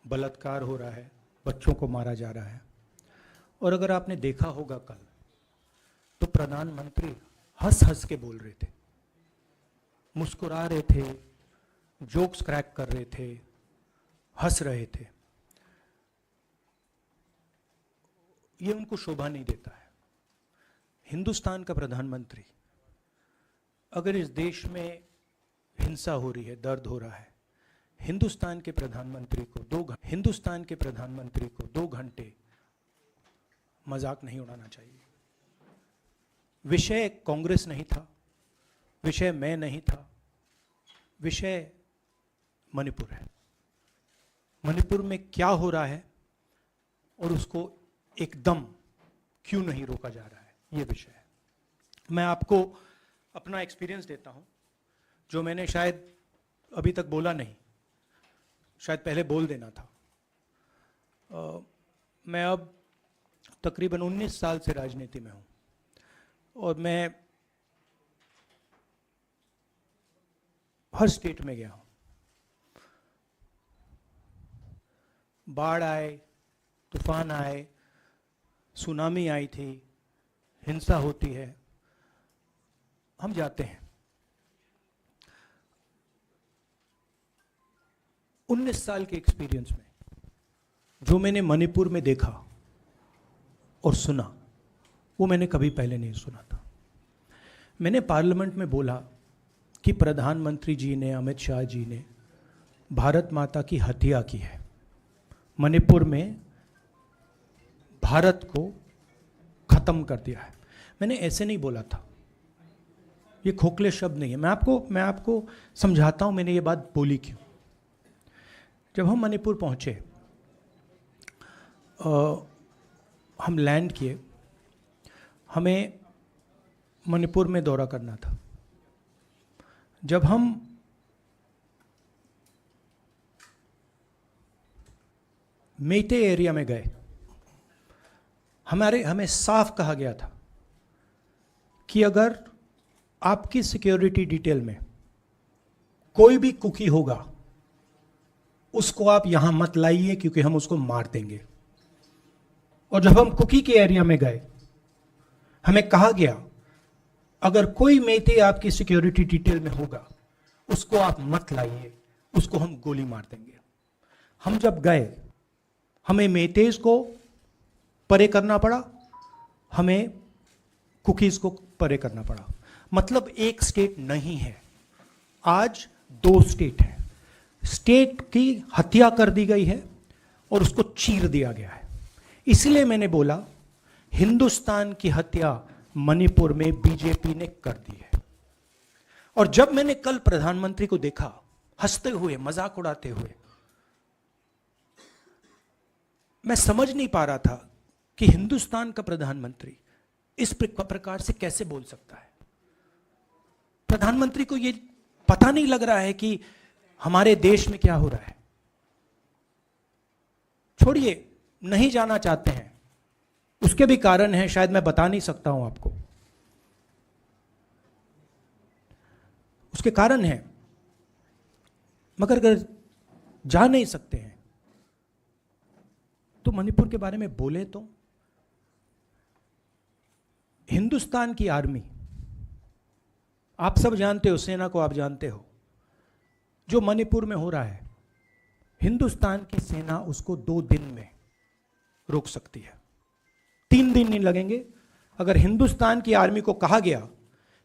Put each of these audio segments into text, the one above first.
बलात्कार हो रहा है, बच्चों को मारा जा रहा है। और अगर आपने देखा होगा कल, तो प्रधानमंत्री हंस हंस के बोल रहे थे, मुस्कुरा रहे थे, जोक्स क्रैक कर रहे थे, हंस रहे थे। ये उनको शोभा नहीं देता है। हिंदुस्तान का प्रधानमंत्री अगर इस देश में हिंसा हो रही है, दर्द हो रहा है, हिंदुस्तान के प्रधानमंत्री को 2 घंटे मजाक नहीं उड़ाना चाहिए। विषय कांग्रेस नहीं था, विषय मैं नहीं था, विषय मणिपुर है। मणिपुर में क्या हो रहा है और उसको एकदम क्यों नहीं रोका जा रहा है, ये विषय है। मैं आपको अपना एक्सपीरियंस देता हूं, जो मैंने शायद अभी तक बोला नहीं, शायद पहले बोल देना था। मैं अब तकरीबन 19 साल से राजनीति में हूं और मैं हर स्टेट में गया हूं। बाढ़ आए, तूफान आए, सुनामी आई थी, हिंसा होती है, हम जाते हैं। 19 साल के एक्सपीरियंस में जो मैंने मणिपुर में देखा और सुना, वो मैंने कभी पहले नहीं सुना था। मैंने पार्लियामेंट में बोला कि प्रधानमंत्री जी ने, अमित शाह जी ने भारत माता की हत्या की है, मणिपुर में भारत को खत्म कर दिया है। मैंने ऐसे नहीं बोला था, ये खोखले शब्द नहीं है। मैं आपको समझाता हूं मैंने ये बात बोली क्यों। जब हम मणिपुर पहुंचे, हम लैंड किए, हमें मणिपुर में दौरा करना था। जब हम मेटे एरिया में गए, हमें साफ कहा गया था कि अगर आपकी सिक्योरिटी डिटेल में कोई भी कुकी होगा, उसको आप यहां मत लाइए क्योंकि हम उसको मार देंगे। और जब हम कुकी के एरिया में गए, हमें कहा गया अगर कोई मेटे आपकी सिक्योरिटी डिटेल में होगा, उसको आप मत लाइए, उसको हम गोली मार देंगे। हम जब गए, हमें मेटेज को परे करना पड़ा, हमें कुकीज को परे करना पड़ा। मतलब एक स्टेट नहीं है, आज 2 स्टेट है। स्टेट की हत्या कर दी गई है और उसको चीर दिया गया है। इसलिए मैंने बोला हिंदुस्तान की हत्या मणिपुर में बीजेपी ने कर दी है। और जब मैंने कल प्रधानमंत्री को देखा हंसते हुए, मजाक उड़ाते हुए, मैं समझ नहीं पा रहा था कि हिंदुस्तान का प्रधानमंत्री इस प्रकार से कैसे बोल सकता है। प्रधानमंत्री को यह पता नहीं लग रहा है कि हमारे देश में क्या हो रहा है। छोड़िए, नहीं जाना चाहते हैं, उसके भी कारण हैं, शायद मैं बता नहीं सकता हूं आपको, उसके कारण हैं। मगर अगर जा नहीं सकते हैं तो मणिपुर के बारे में बोले तो। हिंदुस्तान की आर्मी, आप सब जानते हो, सेना को आप जानते हो, जो मणिपुर में हो रहा है, हिंदुस्तान की सेना उसको 2 दिन में रोक सकती है, 3 दिन नहीं लगेंगे। अगर हिंदुस्तान की आर्मी को कहा गया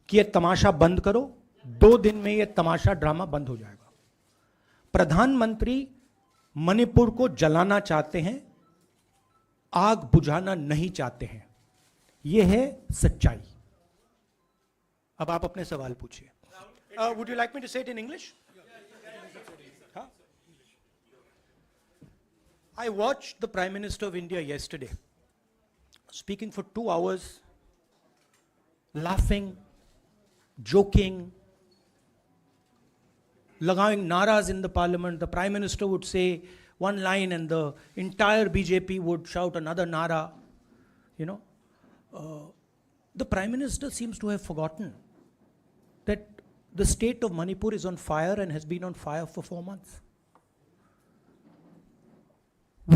कि यह तमाशा बंद करो, 2 दिन में यह तमाशा, ड्रामा बंद हो जाएगा। प्रधानमंत्री मणिपुर को जलाना चाहते हैं, आग बुझाना नहीं चाहते हैं। यह है सच्चाई। अब आप अपने सवाल पूछिए। Would you like me to say it in English? I watched the Prime Minister of India yesterday speaking for 2 hours, laughing, joking, लगाing naras in the parliament. The Prime Minister would say one line and the entire BJP would shout another nara. The Prime Minister seems to have forgotten that the state of Manipur is on fire and has been on fire for 4 months.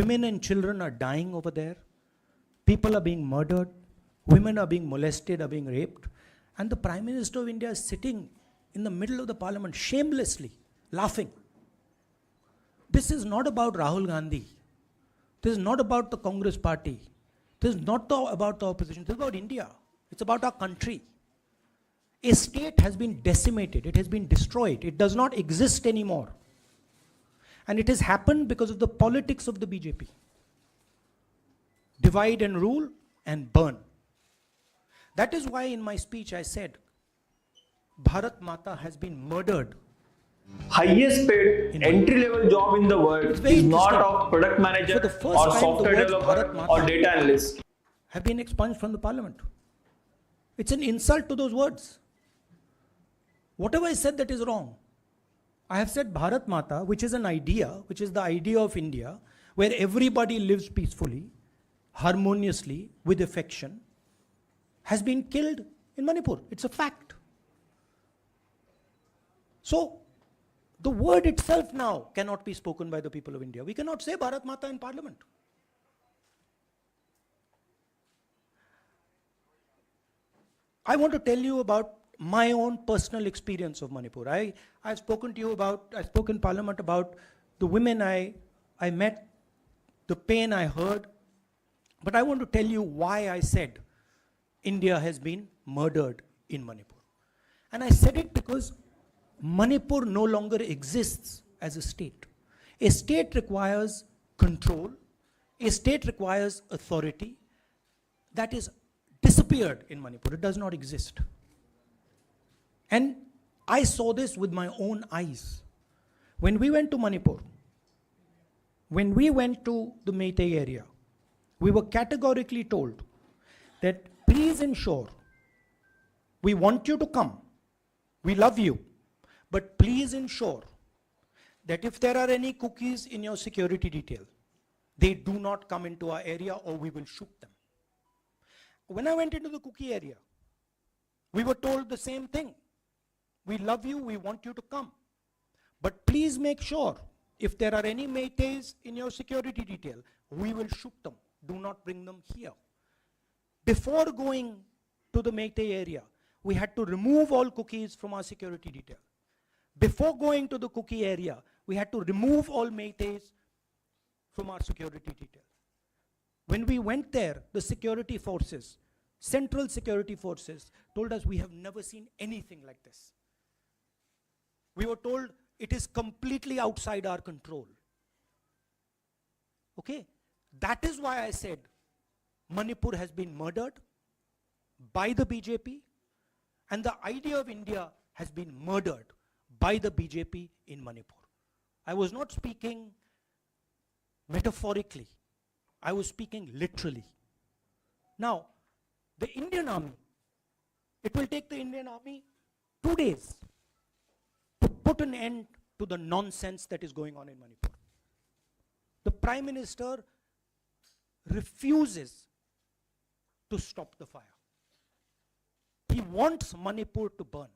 Women and children are dying over there. People are being murdered. Women are being molested, are being raped. And the Prime Minister of India is sitting in the middle of the parliament, shamelessly laughing. This is not about Rahul Gandhi. This is not about the Congress party. This is not about the opposition. This is about India. It's about our country. A state has been decimated. It has been destroyed. It does not exist anymore. And it has happened because of the politics of the BJP. Divide and rule and burn. That is why in my speech I said, Bharat Mata has been murdered. Highest paid entry-level job in the world is not of product manager or software developer or data analyst. Have been expunged from the parliament. It's an insult to those words. Whatever I said that is wrong. I have said Bharat Mata, which is an idea, which is the idea of India, where everybody lives peacefully, harmoniously, with affection, has been killed in Manipur. It's a fact. So, the word itself now cannot be spoken by the people of India. We cannot say Bharat Mata in parliament. I want to tell you about my own personal experience of Manipur. I've spoken to you about, I spoke in parliament about the women I met, the pain I heard, but I want to tell you why I said India has been murdered in Manipur. And I said it because Manipur no longer exists as a state. A state requires control. A state requires authority. That is disappeared in Manipur. It does not exist. And I saw this with my own eyes. When we went to Manipur, when we went to the Meitei area, we were categorically told that please ensure, we want you to come, we love you, but please ensure that if there are any cookies in your security detail, they do not come into our area or we will shoot them. When I went into the cookie area, we were told the same thing. We love you, we want you to come. But please make sure, if there are any Meiteis in your security detail, we will shoot them. Do not bring them here. Before going to the Meitei area, we had to remove all cookies from our security detail. Before going to the cookie area, we had to remove all Meiteis from our security detail. When we went there, the security forces, central security forces, told us we have never seen anything like this. We were told it is completely outside our control. Okay? That is why I said Manipur has been murdered by the BJP, and the idea of India has been murdered by the BJP in Manipur. I was not speaking metaphorically. I was speaking literally. Now, the Indian army, it will take the Indian army 2 days to put an end to the nonsense that is going on in Manipur. The Prime Minister refuses to stop the fire. He wants Manipur to burn.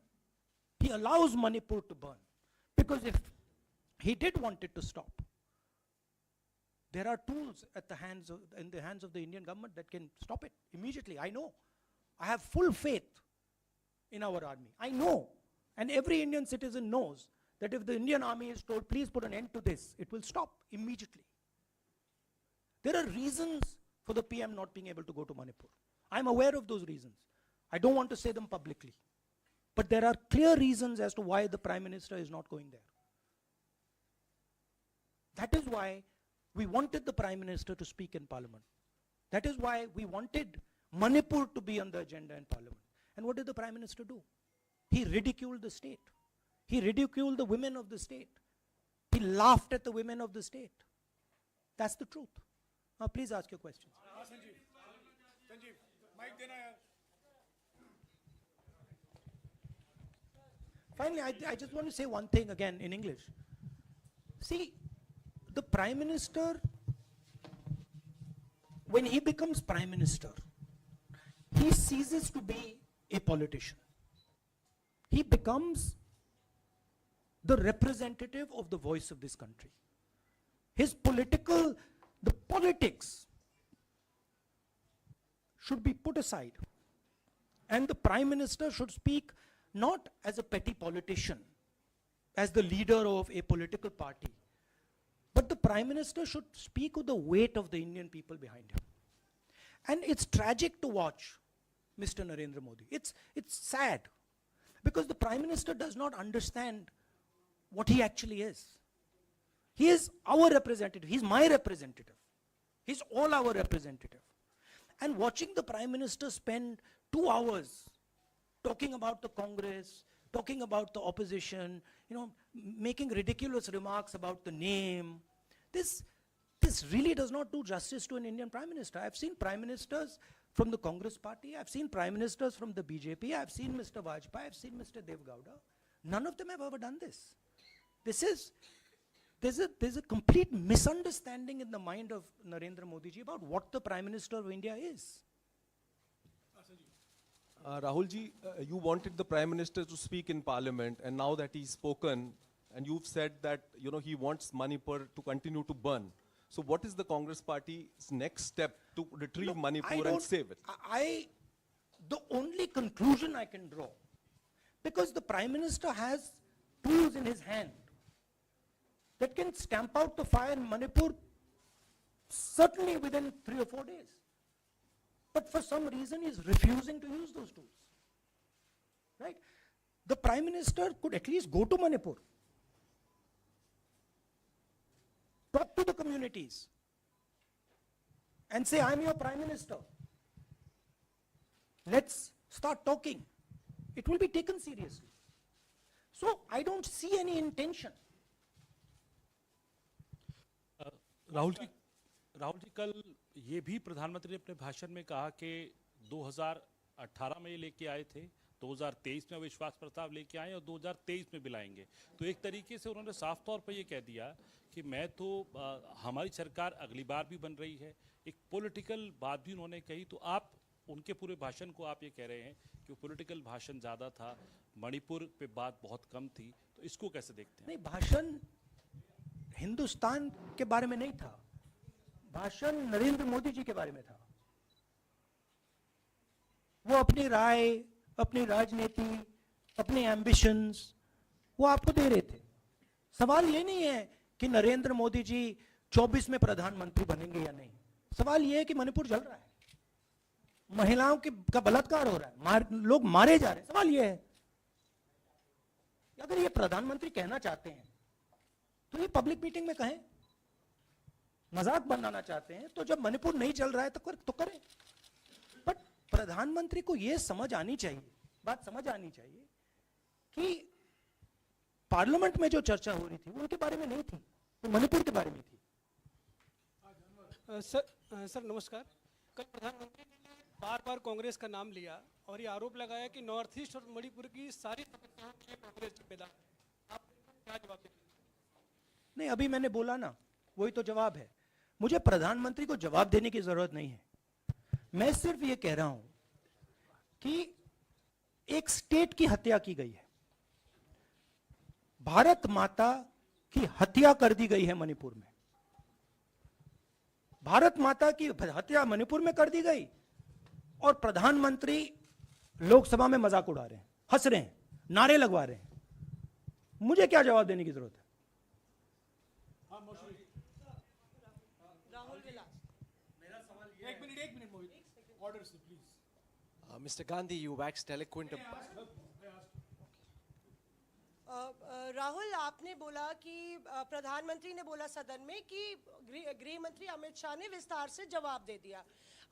He allows Manipur to burn. Because if he did want it to stop, there are tools in the hands of the Indian government that can stop it immediately. I know. I have full faith in our army. I know. And every Indian citizen knows that if the Indian army is told, please put an end to this, it will stop immediately. There are reasons for the PM not being able to go to Manipur. I'm aware of those reasons. I don't want to say them publicly. But there are clear reasons as to why the Prime Minister is not going there. That is why we wanted the Prime Minister to speak in Parliament. That is why we wanted Manipur to be on the agenda in Parliament. And what did the Prime Minister do? He ridiculed the state. He ridiculed the women of the state. He laughed at the women of the state. That's the truth. Now please ask your questions. Sanjeev, mic dena yaar. Finally, I just want to say one thing again in English. See, the Prime Minister, when he becomes Prime Minister, he ceases to be a politician. He becomes the representative of the voice of this country. His political, the politics should be put aside, and the Prime Minister should speak not as a petty politician, as the leader of a political party, but the Prime Minister should speak with the weight of the Indian people behind him. And it's tragic to watch Mr. Narendra Modi. It's sad, because the Prime Minister does not understand what he actually is. He is our representative. He's my representative. He's all our representative. And watching the Prime Minister spend 2 hours talking about the Congress, talking about the opposition, making ridiculous remarks about the name, this really does not do justice to an Indian Prime Minister. I've seen Prime Ministers from the Congress party, I've seen Prime Ministers from the BJP, I've seen Mr. Vajpayee, I've seen Mr. Dev Gowda. None of them have ever done this. There's a complete misunderstanding in the mind of Narendra Modi ji about what the Prime Minister of India is. Rahul ji, you wanted the Prime Minister to speak in Parliament, and now that he's spoken, and you've said that he wants Manipur to continue to burn. So what is the Congress Party's next step to retrieve Manipur and save it? The only conclusion I can draw, because the Prime Minister has tools in his hand that can stamp out the fire in Manipur certainly within 3 or 4 days. But for some reason he is refusing to use those tools. Right? The Prime Minister could at least go to Manipur, talk to the communities, and say, I'm your Prime Minister. Let's start talking. It will be taken seriously. So I don't see any intention. Rahul ji कल ये भी प्रधानमंत्री ने अपने भाषण में कहा कि 2018 में ये लेके आए थे, 2023 में विश्वास प्रस्ताव लेके आए और 2023 में भी लाएंगे। तो एक तरीके से उन्होंने साफ तौर पर ये कह दिया कि मैं तो हमारी सरकार अगली बार भी बन रही है। एक पॉलिटिकल बात भी उन्होंने कही। तो आप उनके पूरे भाषण को आप ये कह रहे हैं कि वो पॉलिटिकल भाषण ज़्यादा था, मणिपुर पे बात बहुत कम थी, तो इसको कैसे देखते हैं? नहीं, भाषण हिंदुस्तान के बारे में नहीं था, भाषण नरेंद्र मोदी जी के बारे में था। वो अपनी राय, अपनी राजनीति, अपने एम्बिशंस वो आपको दे रहे थे। सवाल ये नहीं है कि नरेंद्र मोदी जी 24 में प्रधानमंत्री बनेंगे या नहीं। सवाल ये है कि मणिपुर जल रहा है, महिलाओं का बलात्कार हो रहा है, लोग मारे जा रहे हैं। सवाल ये है, अगर ये प्रधानमंत्री कहना चाहते हैं तो ये पब्लिक मीटिंग में कहें। मजाक बनाना चाहते हैं तो जब मणिपुर नहीं चल रहा है तो करें। बट प्रधानमंत्री को ये समझ आनी चाहिए, बात समझ आनी चाहिए कि पार्लियामेंट में जो चर्चा हो रही थी वो उनके बारे में नहीं थी, वो मणिपुर के बारे में थी। सर नमस्कार। कल प्रधानमंत्री ने बार बार कांग्रेस का नाम लिया और ये आरोप लगाया कि नॉर्थ ईस्ट और मणिपुर की सारी समस्याओं के लिए कांग्रेस जिम्मेदार। आप क्या जवाब देंगे? नहीं, अभी मैंने बोला ना, वही तो जवाब है। मुझे प्रधानमंत्री को जवाब देने की जरूरत नहीं है। मैं सिर्फ ये कह रहा हूं कि एक स्टेट की हत्या की गई है, भारत माता की हत्या कर दी गई है मणिपुर में। भारत माता की हत्या मणिपुर में कर दी गई और प्रधानमंत्री लोकसभा में मजाक उड़ा रहे हैं, हंस रहे हैं, नारे लगवा रहे हैं। मुझे क्या जवाब देने की जरूरत है? Mr. Gandhi, you waxed eloquent. Rahul, आपने बोला कि प्रधानमंत्री ने बोला सदन में कि गृह मंत्री अमित शाह ने विस्तार से जवाब दे दिया।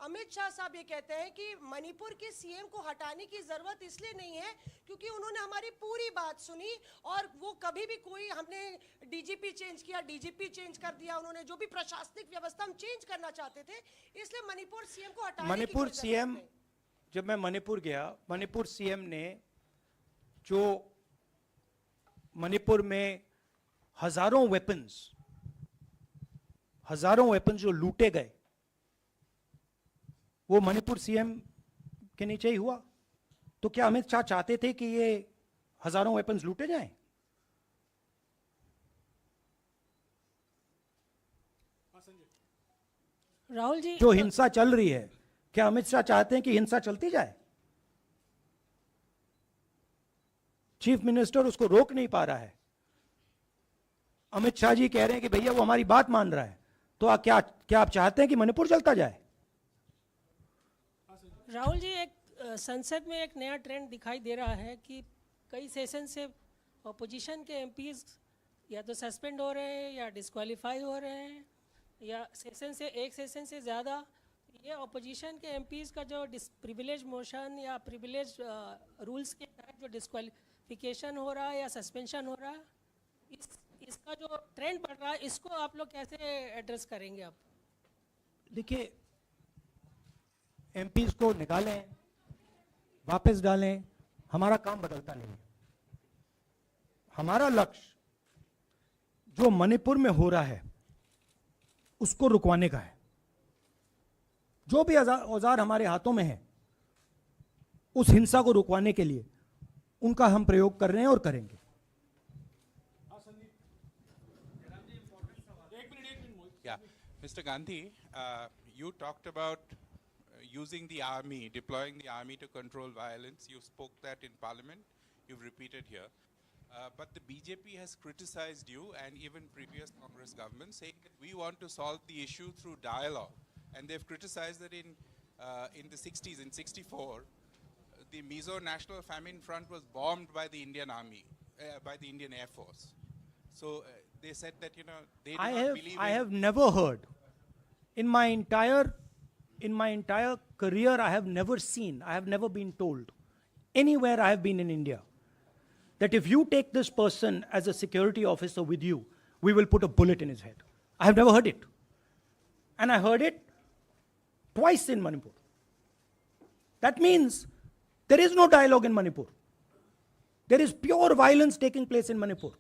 अमित शाह साहब ये कहते हैं कि मणिपुर के सीएम को हटाने की जरूरत इसलिए नहीं है क्योंकि उन्होंने हमारी पूरी बात सुनी और वो कभी भी कोई हमने डीजीपी चेंज किया, डीजीपी चेंज कर दिया, उन्होंने जो भी प्रशासनिक व्यवस्था हम चेंज करना चाहते थे, इसलिए मणिपुर सीएम को हटाने मणिपुर सीएम, जब मैं मणिपुर गया, मणिपुर सीएम ने जो मणिपुर में हजारों वेपन्स जो लूटे गए, वो मणिपुर सीएम के नीचे ही हुआ। तो क्या अमित शाह चाहते थे कि ये हजारों वेपन्स लूटे जाएं? राहुल जी, जो हिंसा चल रही है, क्या अमित शाह चाहते हैं कि हिंसा चलती जाए? चीफ मिनिस्टर उसको रोक नहीं पा रहा है। अमित शाह जी कह रहे हैं कि भैया वो हमारी बात मान रहा है, तो क्या आप चाहते हैं कि मणिपुर चलता जाए? राहुल जी, एक संसद में एक नया ट्रेंड दिखाई दे रहा है कि कई सेशन से ऑपोजिशन के एमपीज या तो सस्पेंड हो रहे हैं या डिस्क्वालीफाई हो रहे हैं, या एक सेशन से ज़्यादा ये ऑपोजिशन के एमपीज का जो प्रिविलेज मोशन या प्रिविलेज रूल्स के तहत जो डिस्क्वालिफिकेशन हो रहा है या सस्पेंशन हो रहा है, इसका जो ट्रेंड बढ़ रहा है, इसको आप लोग कैसे एड्रेस करेंगे? आप देखिए, एमपीज को निकालें, वापस डालें, हमारा काम बदलता नहीं है। हमारा लक्ष्य जो मणिपुर में हो रहा है उसको रुकवाने का है। जो भी औजार हमारे हाथों में है उस हिंसा को रुकवाने के लिए उनका हम प्रयोग कर रहे हैं और करेंगे। Yeah, Mr. Gandhi, you talked about using the army, deploying the army to control violence. You spoke that in Parliament. You've repeated here. But the BJP has criticized you and even previous Congress governments, saying that we want to solve the issue through dialogue. And they've criticized that in the 60s, in 64, the Mizo National Famine Front was bombed by the Indian Army, by the Indian Air Force. So they said that, they do not believe I have never heard in my entire career, I have never been told anywhere I have been in India that if you take this person as a security officer with you, we will put a bullet in his head. I have never heard it. And I heard it twice in Manipur. That means there is no dialogue in Manipur. There is pure violence taking place in Manipur.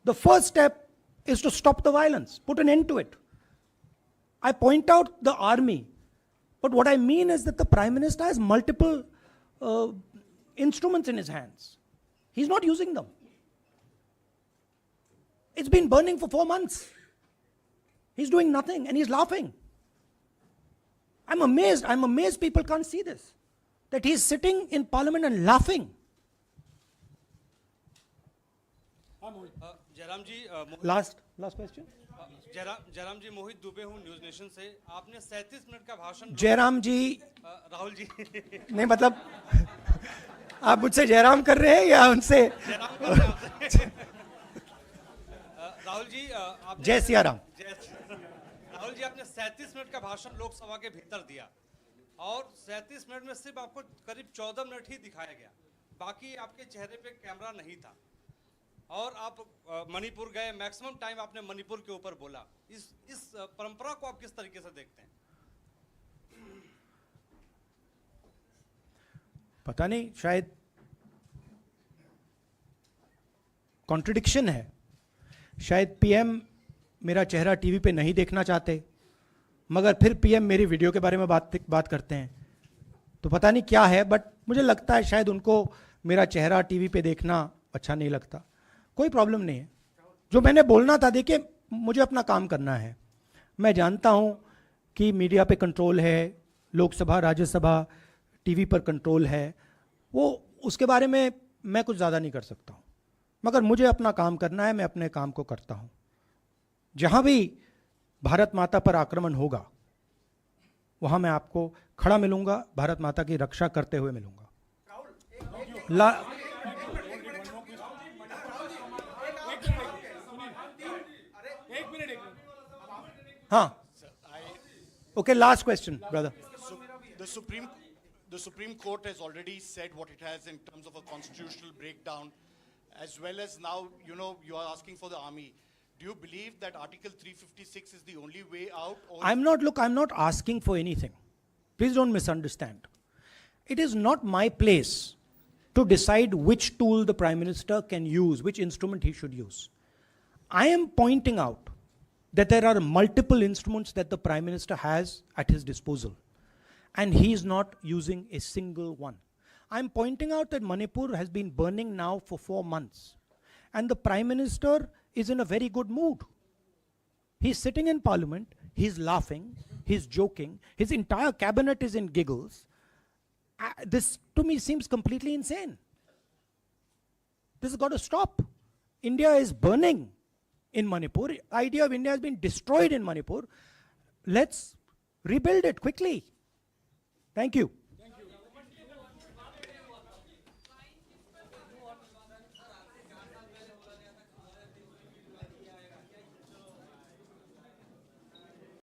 The first step is to stop the violence, put an end to it. I point out the army, but what I mean is that the Prime Minister has multiple instruments in his hands. He's not using them. It's been burning for 4 months. He's doing nothing and he's laughing. I'm amazed people can't see this. That he's sitting in Parliament and laughing. Jairam ji, Last question. Jairam जी, मोहित दुबे हूँ news nation से। आपने 37 minute का भाषण। जयराम जी, राहुल जी नहीं मतलब आप मुझसे जयराम कर रहे हैं या उनसे? राहुल जी, जय सिया राम। राहुल जी, आपने 37 मिनट का भाषण लोकसभा के भीतर दिया और 37 मिनट में सिर्फ आपको करीब 14 मिनट ही दिखाया गया, बाकी आपके चेहरे पे कैमरा नहीं था। और आप मणिपुर गए, मैक्सिमम टाइम आपने मणिपुर के ऊपर बोला। इस परंपरा को आप किस तरीके से देखते हैं? पता नहीं, शायद कॉन्ट्रडिक्शन है। शायद पीएम मेरा चेहरा टीवी पे नहीं देखना चाहते, मगर फिर पीएम मेरी वीडियो के बारे में बात करते हैं। तो पता नहीं क्या है, बट मुझे लगता है शायद उनको मेरा चेहरा टीवी पे देखना अच्छा नहीं लगता। कोई प्रॉब्लम नहीं है। जो मैंने बोलना था, देखिए मुझे अपना काम करना है। मैं जानता हूं कि मीडिया पे कंट्रोल है, लोकसभा राज्यसभा टीवी पर कंट्रोल है, वो उसके बारे में मैं कुछ ज़्यादा नहीं कर सकता हूं, मगर मुझे अपना काम करना है। मैं अपने काम को करता हूं। जहां भी भारत माता पर आक्रमण होगा वहां मैं आपको खड़ा मिलूंगा, भारत माता की रक्षा करते हुए मिलूंगा। हाँ, okay, last question, brother. The Supreme Court has already said what it has in terms of a constitutional breakdown, as well as now, you are asking for the army. Do you believe that Article 356 is the only way out? Or I'm not asking for anything. Please don't misunderstand. It is not my place to decide which tool the Prime Minister can use, which instrument he should use. I am pointing out that there are multiple instruments that the Prime Minister has at his disposal, and he is not using a single one. I'm pointing out that Manipur has been burning now for 4 months, and the Prime Minister is in a very good mood. He's sitting in Parliament, he's laughing, he's joking, his entire cabinet is in giggles. This to me seems completely insane. This has got to stop. India is burning in Manipur. Idea of India has been destroyed in Manipur. Let's rebuild it quickly. Thank you.